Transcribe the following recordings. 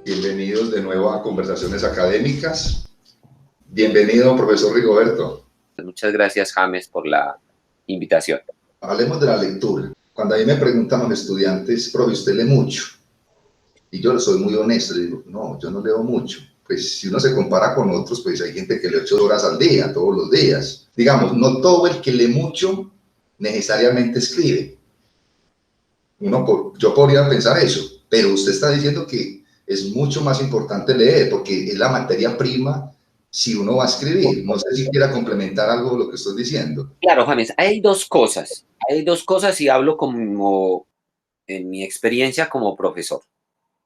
Bienvenidos de nuevo a Conversaciones Académicas. Bienvenido, profesor Rigoberto. Muchas gracias, James, por la invitación. Hablemos de la lectura. Cuando a mí me preguntan los estudiantes, profe, ¿usted lee mucho? Y yo soy muy honesto, le digo, no, yo no leo mucho. Pues si uno se compara con otros, pues hay gente que lee 8 horas al día, todos los días. Digamos, no todo el que lee mucho necesariamente escribe. Yo podría pensar eso, pero usted está diciendo que es mucho más importante leer, porque es la materia prima si uno va a escribir. No sé si quiera complementar algo de lo que estoy diciendo. Claro, James, hay dos cosas. Hay dos cosas y hablo como en mi experiencia como profesor.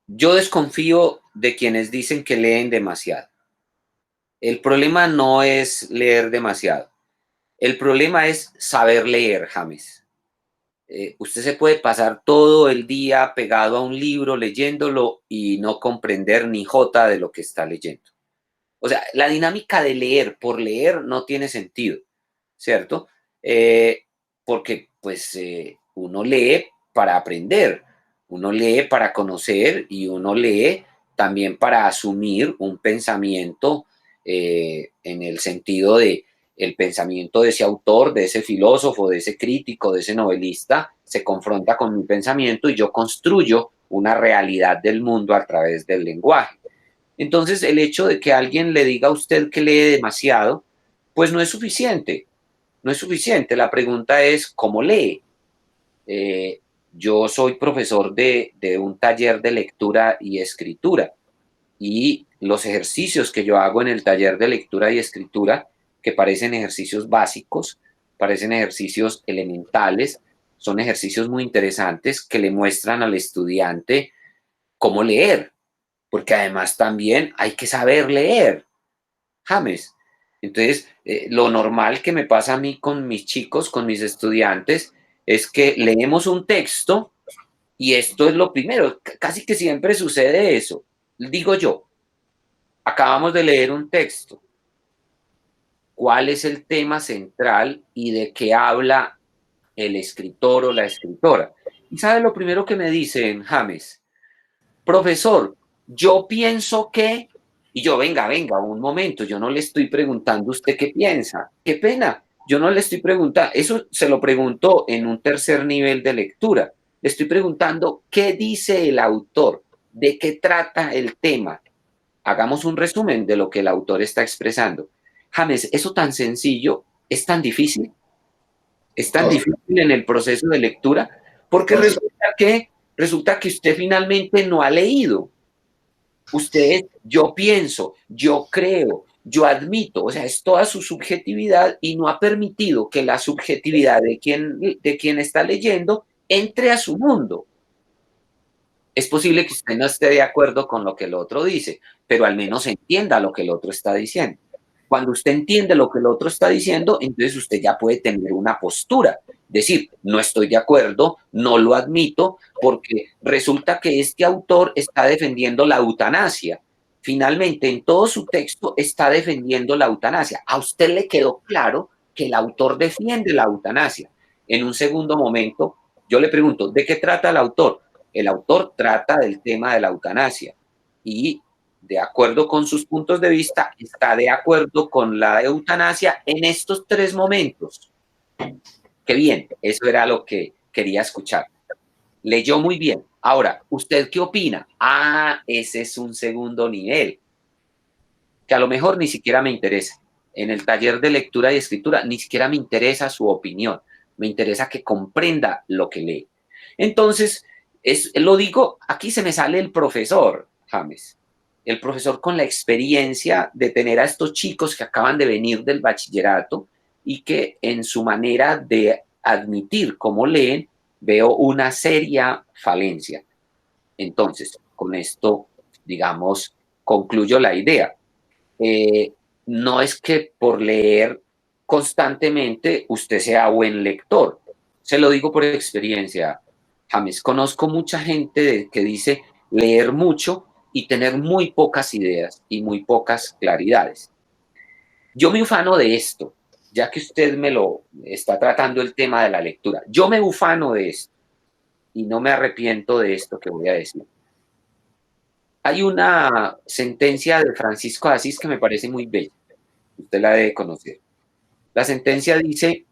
Yo desconfío de quienes dicen que leen demasiado. El problema no es leer demasiado. El problema es saber leer, James. Usted se puede pasar todo el día pegado a un libro leyéndolo y no comprender ni jota de lo que está leyendo. O sea, la dinámica de leer por leer no tiene sentido, ¿cierto? Porque pues uno lee para aprender, uno lee para conocer y uno lee también para asumir un pensamiento en el sentido de el pensamiento de ese autor, de ese filósofo, de ese crítico, de ese novelista, se confronta con mi pensamiento y yo construyo una realidad del mundo a través del lenguaje. Entonces, el hecho de que alguien le diga a usted que lee demasiado, pues no es suficiente. No es suficiente. La pregunta es, ¿cómo lee? Yo soy profesor de un taller de lectura y escritura y los ejercicios que yo hago en el taller de lectura y escritura, que parecen ejercicios básicos, parecen ejercicios elementales, son ejercicios muy interesantes que le muestran al estudiante cómo leer, porque además también hay que saber leer, James. Entonces, lo normal que me pasa a mí con mis chicos, con mis estudiantes, es que leemos un texto y esto es lo primero, casi que siempre sucede eso. Digo yo, acabamos de leer un texto. ¿Cuál es el tema central y de qué habla el escritor o la escritora? ¿Y sabe lo primero que me dicen, James? Profesor, yo pienso que, y yo, venga, un momento, yo no le estoy preguntando a usted qué piensa, qué pena, yo no le estoy preguntando, eso se lo preguntó en un tercer nivel de lectura, le estoy preguntando qué dice el autor, de qué trata el tema, hagamos un resumen de lo que el autor está expresando. James, eso tan sencillo es tan No, difícil en el proceso de lectura, porque no, resulta que usted finalmente no ha leído. Usted es, yo pienso, yo creo, yo admito, o sea, es toda su subjetividad y no ha permitido que la subjetividad de quien está leyendo entre a su mundo. Es posible que usted no esté de acuerdo con lo que el otro dice, pero al menos entienda lo que el otro está diciendo. Cuando usted entiende lo que el otro está diciendo, entonces usted ya puede tener una postura, decir, no estoy de acuerdo, no lo admito, porque resulta que este autor está defendiendo la eutanasia. Finalmente, en todo su texto está defendiendo la eutanasia. A usted le quedó claro que el autor defiende la eutanasia. En un segundo momento, yo le pregunto, ¿de qué trata el autor? El autor trata del tema de la eutanasia y de acuerdo con sus puntos de vista, está de acuerdo con la eutanasia en estos tres momentos. Qué bien, eso era lo que quería escuchar. Leyó muy bien. Ahora, ¿usted qué opina? Ah, ese es un segundo nivel, que a lo mejor ni siquiera me interesa. En el taller de lectura y escritura ni siquiera me interesa su opinión, me interesa que comprenda lo que lee. Entonces, lo digo, aquí se me sale el profesor, James, el profesor con la experiencia de tener a estos chicos que acaban de venir del bachillerato y que en su manera de admitir cómo leen, veo una seria falencia. Entonces, con esto, digamos, concluyo la idea. Eh, no es que por leer constantemente usted sea buen lector. Se lo digo por experiencia, James. Conozco mucha gente que dice leer mucho y tener muy pocas ideas y muy pocas claridades. Yo me ufano de esto, ya que usted me lo está tratando el tema de la lectura. Yo me ufano de esto y no me arrepiento de esto que voy a decir. Hay una sentencia de Francisco de Asís que me parece muy bella. Usted la debe conocer. La sentencia dice,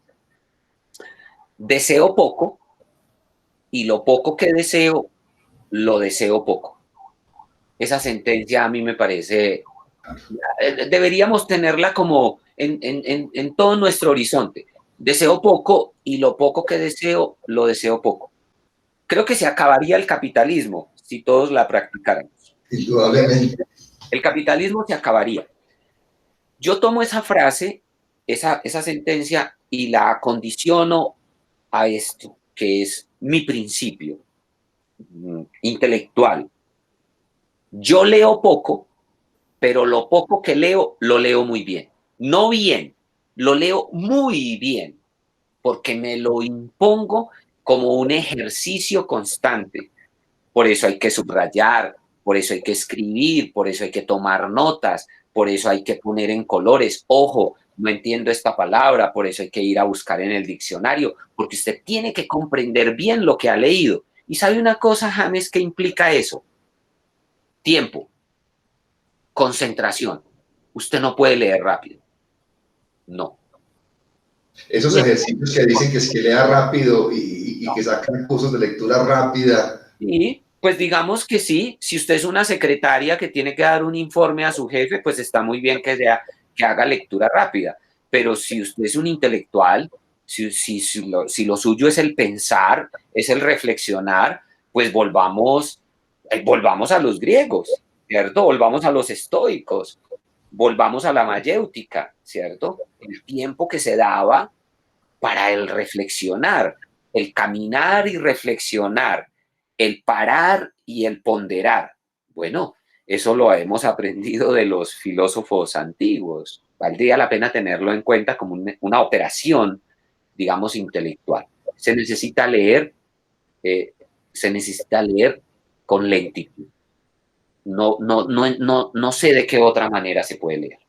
deseo poco y lo poco que deseo, lo deseo poco. Esa sentencia a mí me parece, deberíamos tenerla como en todo nuestro horizonte. Deseo poco y lo poco que deseo, lo deseo poco. Creo que se acabaría el capitalismo si todos la practicáramos. Indudablemente. El capitalismo se acabaría. Yo tomo esa frase, esa sentencia, y la condiciono a esto, que es mi principio intelectual. Yo leo poco, pero lo poco que leo, lo leo muy bien. No bien, lo leo muy bien, porque me lo impongo como un ejercicio constante. Por eso hay que subrayar, por eso hay que escribir, por eso hay que tomar notas, por eso hay que poner en colores. Ojo, no entiendo esta palabra, por eso hay que ir a buscar en el diccionario, porque usted tiene que comprender bien lo que ha leído. ¿Y sabe una cosa, James, qué implica eso? Tiempo, concentración. Usted no puede leer rápido. No. Esos ejercicios que dicen que es que lea rápido y que sacan cursos de lectura rápida. Y pues digamos que sí, si usted es una secretaria que tiene que dar un informe a su jefe, pues está muy bien que haga lectura rápida. Pero si usted es un intelectual, si lo suyo es el pensar, es el reflexionar, pues volvamos a los griegos, ¿cierto? Volvamos a los estoicos, volvamos a la mayéutica, ¿cierto? El tiempo que se daba para el reflexionar, el caminar y reflexionar, el parar y el ponderar. Bueno, eso lo hemos aprendido de los filósofos antiguos. Valdría la pena tenerlo en cuenta como una operación, digamos, intelectual. Se necesita leer, eh, se necesita leer con lentitud. No sé de qué otra manera se puede leer.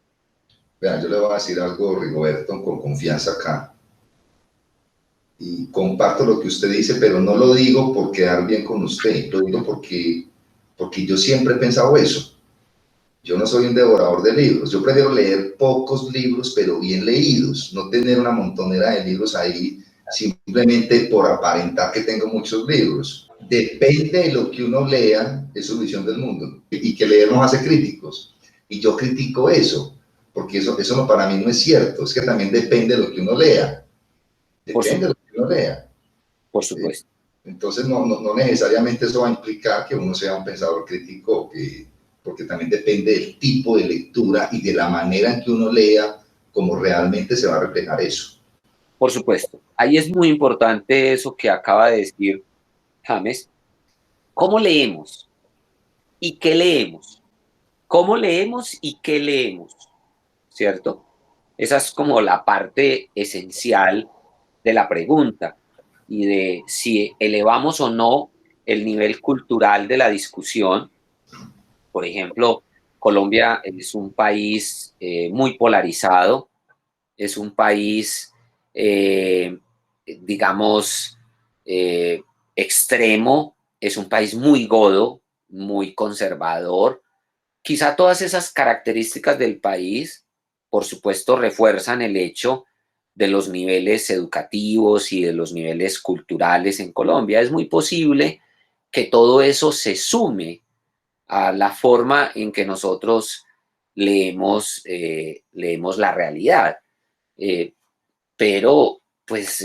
Vean, yo le voy a decir algo, Rigoberto, con confianza acá. Y comparto lo que usted dice, pero no lo digo por quedar bien con usted, lo digo porque yo siempre he pensado eso. Yo no soy un devorador de libros, yo prefiero leer pocos libros, pero bien leídos, no tener una montonera de libros ahí simplemente por aparentar que tengo muchos libros. Depende de lo que uno lea, es su visión del mundo, y que leer nos hace críticos. Y yo critico eso, porque eso no, para mí no es cierto, es que también depende de lo que uno lea. Depende de lo que uno lea. Por supuesto. Entonces, no necesariamente eso va a implicar que uno sea un pensador crítico, porque también depende del tipo de lectura y de la manera en que uno lea, cómo realmente se va a reflejar eso. Por supuesto. Ahí es muy importante eso que acaba de decir James. ¿Cómo leemos? ¿Y qué leemos? ¿Cómo leemos y qué leemos? ¿Cierto? Esa es como la parte esencial de la pregunta y de si elevamos o no el nivel cultural de la discusión. Por ejemplo, Colombia es un país muy polarizado, es un país, digamos, eh, extremo, es un país muy godo, muy conservador. Quizá todas esas características del país, por supuesto, refuerzan el hecho de los niveles educativos y de los niveles culturales en Colombia. Es muy posible que todo eso se sume a la forma en que nosotros leemos la realidad. Eh, pero pues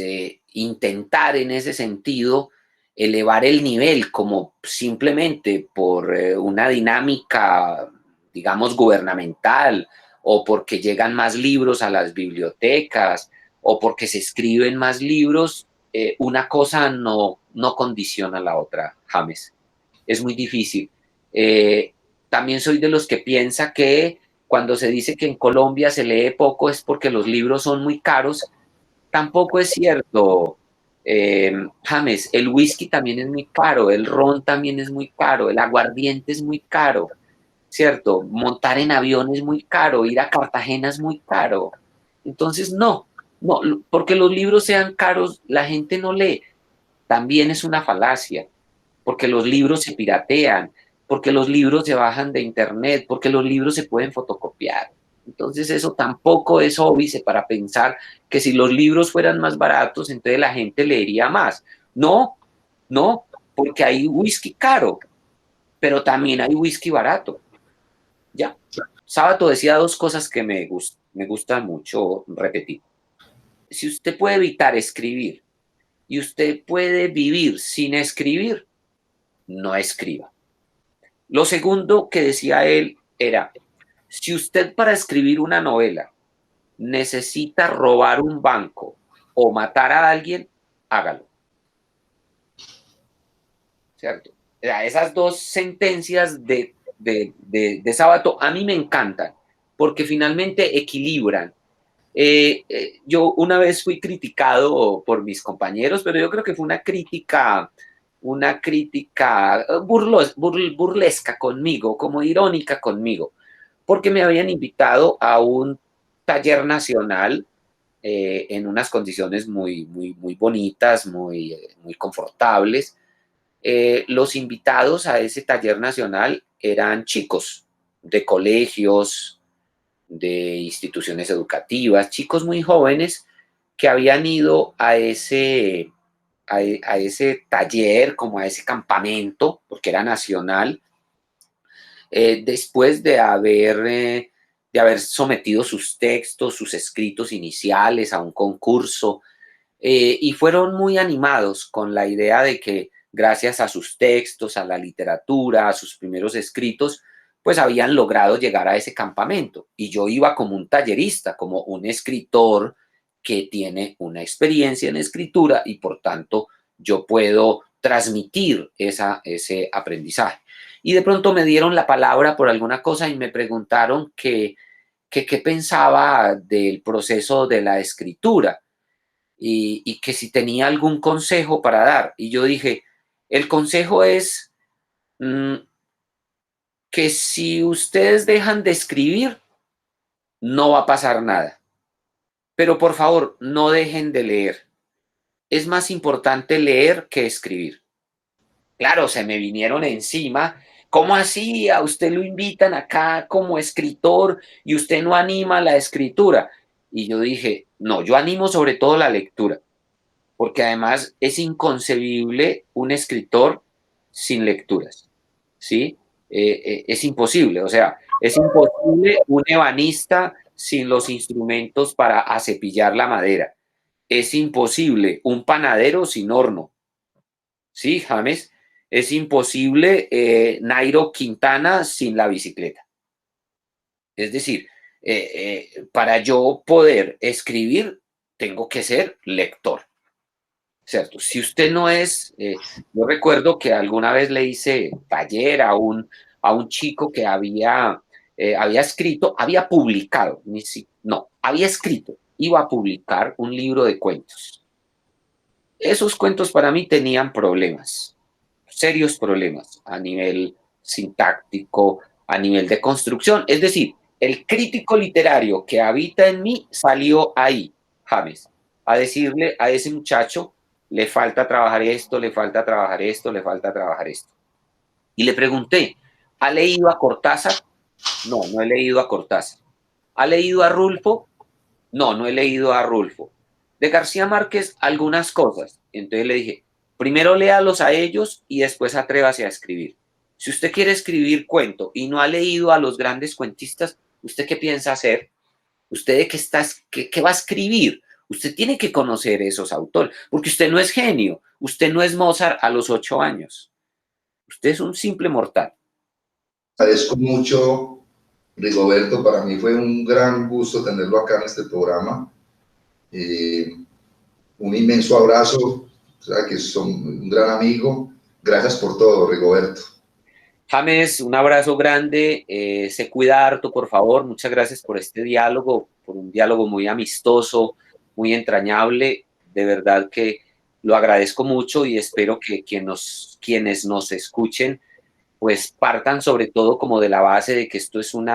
intentar en ese sentido elevar el nivel como simplemente por una dinámica, digamos, gubernamental o porque llegan más libros a las bibliotecas o porque se escriben más libros, una cosa no condiciona a la otra, James. Es muy difícil. Eh, También soy de los que piensa que cuando se dice que en Colombia se lee poco es porque los libros son muy caros. Tampoco es cierto, James. El whisky también es muy caro, el ron también es muy caro, el aguardiente es muy caro, ¿cierto? Montar en avión es muy caro, ir a Cartagena es muy caro. Entonces, no, porque los libros sean caros, la gente no lee. También es una falacia, porque los libros se piratean. porque los libros se bajan de internet, porque los libros se pueden fotocopiar. Entonces eso tampoco es óbice para pensar que si los libros fueran más baratos, entonces la gente leería más. No, no, porque hay whisky caro, pero también hay whisky barato. Ya. Sábato decía dos cosas que me gusta mucho repetir. Si usted puede evitar escribir y usted puede vivir sin escribir, no escriba. Lo segundo que decía él era, si usted para escribir una novela necesita robar un banco o matar a alguien, hágalo. ¿Cierto? Esas dos sentencias de Sábato a mí me encantan porque finalmente equilibran. Yo una vez fui criticado por mis compañeros, pero yo creo que fue una crítica burlesca conmigo, como irónica conmigo, porque me habían invitado a un taller nacional en unas condiciones muy bonitas, muy confortables. Los invitados a ese taller nacional eran chicos de colegios, de instituciones educativas, chicos muy jóvenes que habían ido a ese taller, como a ese campamento, porque era nacional, después de haber sometido sus textos, sus escritos iniciales a un concurso, y fueron muy animados con la idea de que gracias a sus textos, a la literatura, a sus primeros escritos, pues habían logrado llegar a ese campamento. Y yo iba como un tallerista, como un escritor que tiene una experiencia en escritura y por tanto yo puedo transmitir ese aprendizaje. Y de pronto me dieron la palabra por alguna cosa y me preguntaron qué pensaba del proceso de la escritura y que si tenía algún consejo para dar. Y yo dije, el consejo es que si ustedes dejan de escribir, no va a pasar nada. Pero por favor, no dejen de leer. Es más importante leer que escribir. Claro, se me vinieron encima. ¿Cómo así? A usted lo invitan acá como escritor y usted no anima la escritura. Y yo dije, no, yo animo sobre todo la lectura, porque además es inconcebible un escritor sin lecturas, ¿sí? Es imposible, o sea, es imposible un ebanista sin los instrumentos para acepillar la madera. Es imposible un panadero sin horno, ¿sí, James? Es imposible Nairo Quintana sin la bicicleta. Es decir, para yo poder escribir, tengo que ser lector. ¿Cierto? Si usted no es, yo recuerdo que alguna vez le hice taller a un chico que había escrito, había publicado, no, había escrito, iba a publicar un libro de cuentos. Esos cuentos para mí tenían problemas, serios problemas a nivel sintáctico, a nivel de construcción. Es decir, el crítico literario que habita en mí salió ahí, James, a decirle a ese muchacho, le falta trabajar esto, le falta trabajar esto, le falta trabajar esto. Y le pregunté, ¿ha leído a Cortázar? No, no he leído a Cortázar. ¿Ha leído a Rulfo? No, no he leído a Rulfo. De García Márquez, algunas cosas. Entonces le dije, primero léalos a ellos y después atrévase a escribir. Si usted quiere escribir cuento y no ha leído a los grandes cuentistas, ¿usted qué piensa hacer? ¿Usted de qué va a escribir? Usted tiene que conocer esos autores, porque usted no es genio, usted no es Mozart a los 8 años. Usted es un simple mortal. Agradezco mucho, Rigoberto, para mí fue un gran gusto tenerlo acá en este programa. Un inmenso abrazo, o sea, que son un gran amigo. Gracias por todo, Rigoberto. James, un abrazo grande, se cuida harto, por favor. Muchas gracias por este diálogo, por un diálogo muy amistoso, muy entrañable. De verdad que lo agradezco mucho y espero que quienes nos escuchen pues partan sobre todo como de la base de que esto es un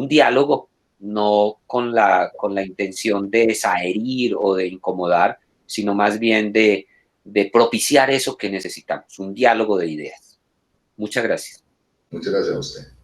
diálogo, no con la intención de desherir o de incomodar, sino más bien de propiciar eso que necesitamos, un diálogo de ideas. Muchas gracias. Muchas gracias a usted.